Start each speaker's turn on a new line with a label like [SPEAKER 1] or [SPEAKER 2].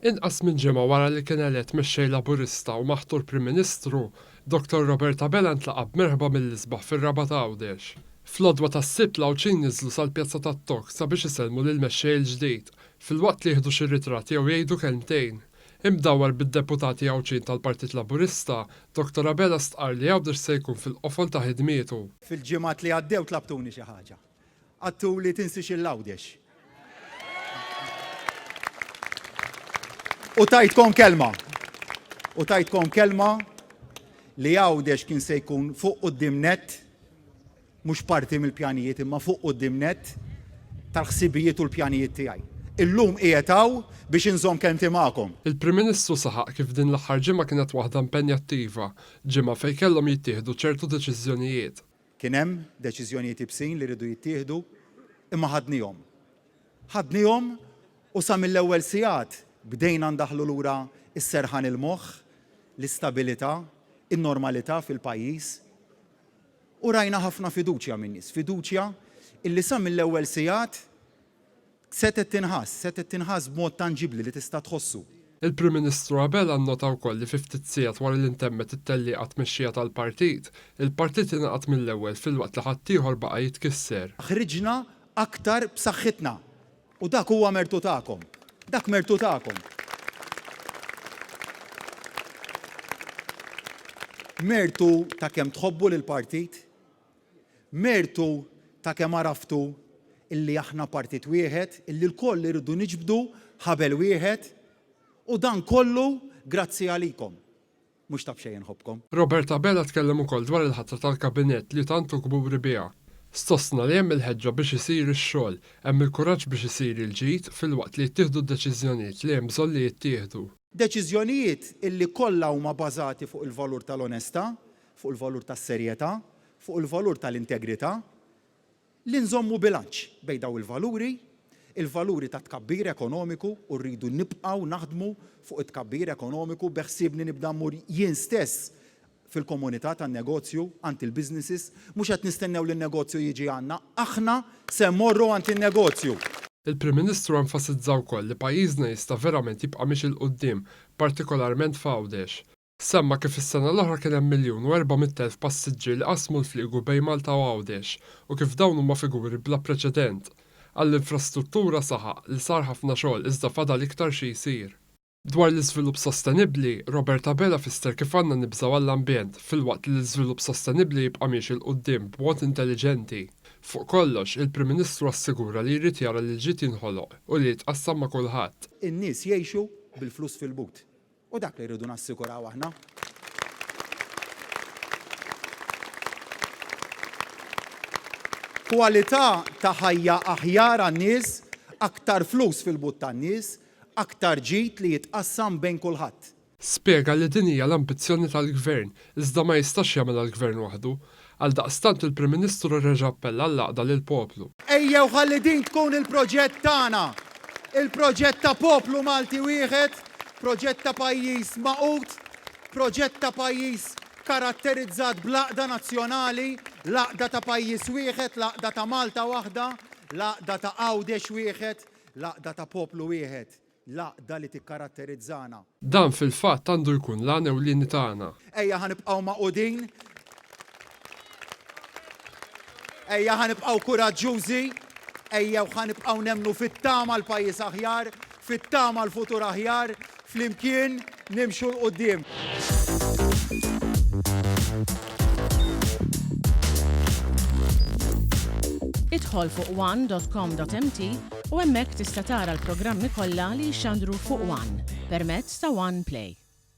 [SPEAKER 1] Inqas minn ġimgħa wara li kien elett mexxej Laburista u maħtur Prim Ministru, Dr. Roberta Bella ntlaqab merħba mill-isbaħ fir-Raba ta' Għawdex. Fl-għodwa tas-Sibt l-Għawċin niżlu sal-Pjazza tat-Tok sabiex isellmu lill-mexxej il-ġdid, filwaqt li jieħdu xi ritratti jew jgħidu kelmtejn. Imdawwar bid-deputati Għawċin tal-Partit Laburista, Dr. Bella stqar li Għawdex se jkun fil-qofol ta' ħidmietu.
[SPEAKER 2] Fil-ġimgħat li għaddew tlabtuni xi ħaġa. Għattu li tinsix il-Għawdex. U tajtkom kelma li Għawdex kien se jkun fuq quddiem nett, mhux parti mill-pjanijiet imma fuq quddiem nett tal-ħsibijiet u l-pjanijiet tiegħi. Illum qiegħed hawn biex inżomm kelmti magħkom.
[SPEAKER 1] Il-Prim Ministru saħaq kif din l-aħħar ġimgħa kienet waħda impenjattiva, ġimgħa fejn kellhom jittieħdu ċertu deċiżjonijiet.
[SPEAKER 2] Kien hemm deċiżjonijiet ibsin li rridu jittieħdu imma ħadnihom. Ħadnihom u sa mill-ewwel sigħat bdejna ndaħlu lura s-serħan il-moħħ, l-istabilità, in-normalità fil-pajjiż u rajna ħafna fiduċja min-nies, fiduċja illi sa mill-ewwel sigħat setet tinħass b'mod tanġibli li tista' tħossu.
[SPEAKER 1] Il-Prim Ministru Abel annota wkoll li fi ftit sigħat wara li ntemmet it-tellieqa tmexxija tal-partit, il-partit ingħaqad mill-ewwel filwaqt li ħadd ieħor baqa' jitkisser.
[SPEAKER 2] Ħriġna aktar b'saħħitna u dak huwa mertu tagħkom. Dak mertu tagħkom. Mertu ta' kemm tħobbu lill-partit, mertu ta' kemm araftu illi aħna partit wieħed, illi l-koll irridu niġbdu ħabel wieħed u dan kollu grazzi għalikom. Mhux ta' b'xejn inħobbkom.
[SPEAKER 1] Roberta Bella tkellem ukoll dwar il-ħatra tal-kabinett li tantu kburi biha. Stostna li hemm il-ħeġġa biex isir ix-xogħol, hemm il-kuraġġ biex isir il-ġid filwaqt li jittieħdu d-deċiżjonijiet li hemm bżonn li jittieħdu.
[SPEAKER 2] Deċiżjonijiet illi kollha huma bbażati fuq il-valur tal-onestà, fuq il-valur tas-serjetà, fuq il-valur tal-integrità, li nżommu bilanċ bejn dawn il-valuri ta' tkabbir ekonomiku u rridu nibqgħu naħdmu fuq it-tkabbir ekonomiku beħsiebni nibda mmur jien stess fil-komunità tan-negozju għand il-businesses, mhux qed nistennew li n-negozju jiġi għandna, aħna se mmorru għand in-negozju.
[SPEAKER 1] Il-Prim Ministru enfasizza wkoll li pajjiżna jista' verament jibqa' mixi l quddiem, partikolarment f'Għawdex. Semma kif is-sena l-oħra kien hemm 1,400,000 passiġġier li qasmu l-fliegu bejn Malta u Għawdex u kif dawn huma figuri bla preċedent. Għall-infrastruttura saħaq li sar ħafna xogħol iżda fadal iktar xi jsir. Dwar l-iżvilupp sostenibbli, Roberta Bella fisser kif għandna nibżgħu għall-ambjent filwaqt li l-iżvilupp sostenibbli jibqa' mixi l quddiem b'mod intelligenti. Fuq kollox, il-Prim Ministru assigura li jrid jara li l-ġid jinħoloq u li jitqassam ma' kulħadd.
[SPEAKER 2] In-nies jgħixu bil-flus fil-but. U dak li rridu nassikuraw aħna. Kwalità ta' ħajja aħjar għan-nies, aktar flus fil-but tan-nies, aktar ġid li jitqassam bejn kulħadd.
[SPEAKER 1] Spjega li din hija l-ambizzjoni tal-Gvern, iżda ma jistax jagħmel għall-Gvern waħdu. Għaldaqstant il-Prim Ministru reġa' appella għall-għaqda lill-poplu.
[SPEAKER 2] Ejjew ħalli din tkun il-proġett tagħna. Il-proġett ta' poplu Malti wieħed, proġett ta' pajjiż maqut, proġett ta' pajjiż karatterizzat bl-għaqda nazzjonali, l-għaqda ta' pajjiż wieħed, l-għaqda ta' Malta waħda, l-għaqda ta' Għawdex wieħed, l-għaqda ta' poplu wieħed, l-għaqda li tikkaratterizzana.
[SPEAKER 1] Dan fil-fatt għandu jkun l-għana u l-lini tagħna.
[SPEAKER 2] Ejja ħanibqgħu maqudin, ejja ħanibqgħu kuraġġużi, ejja ħanibqgħu nemmnu fit-tama l-pajjiż aħjar, fit-tama l-futur aħjar, flimkien nimxu l-qudiem.
[SPEAKER 3] Idħol fuq one.com.mt u hemmhekk tista' tara l-programmi kollha li jxandru fuq One permezz ta' One Play.